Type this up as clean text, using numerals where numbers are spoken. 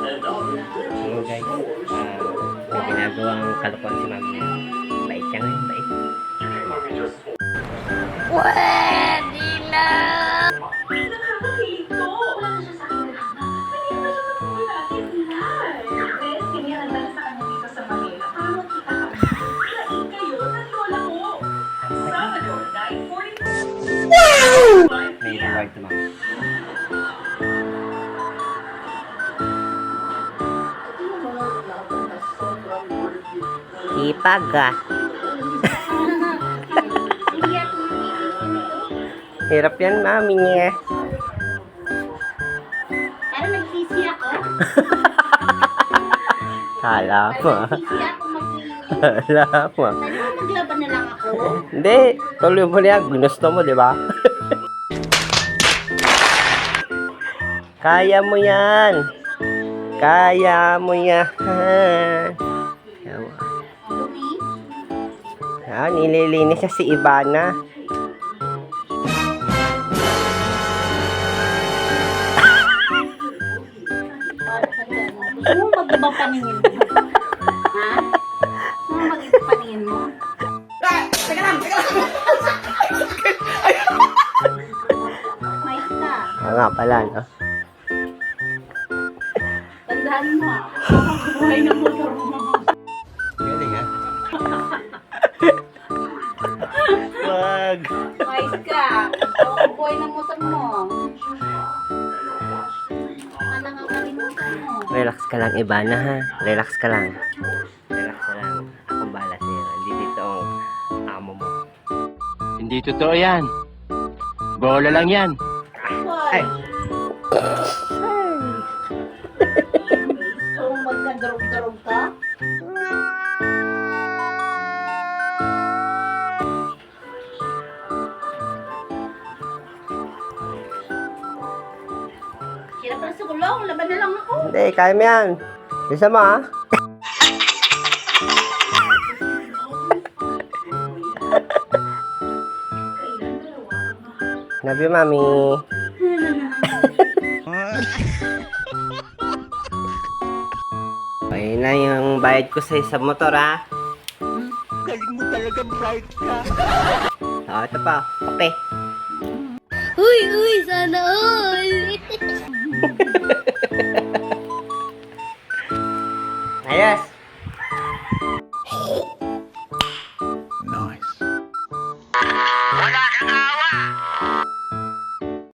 So guys, may ginagawang kalokohan si Mami. Bait siya ngayon, bait. Pwede na! May reward to Mami. Ipag ah. Hirap yan, Mami niya. Pero nagsisi ako. Kala mo. Nagsisi ako maglilinis. Kala mo. Sabi mo maglaban na lang ako. Hindi, tuloy mo na yan. Ginusto mo, di ba? Kaya mo yan. Kaya mo yan. Lumi? Nililinis siya si Ivana. Gusto mo mag-ibang paningin mo? Ha? Gusto mo mag-ibang paningin mo? Teka lang! Mais ka. Nga pala, no? Tandaan mo ah. Buhay na motor mo. Galing, ha? Wag. Mais ka. Buhay na motor mo. Ano nga kalimutan mo? Relax ka lang, Ivana, ha? Relax ka lang. Relax ka lang. Akong bahala sa'yo. Hindi dito ang amo mo. Hindi totoo yan. Bola lang yan. Why? Gusto mo magkadarog-darog ka? Hirap pala sa gulong. Laban na lang ako. Hindi, kaya mo yan. Bisa mo, ha? Love you, Mami. Ayun na yung bayad ko sa motor, ha? Galing mo talaga, bright ka. Ito pa. Okay. Uy, sana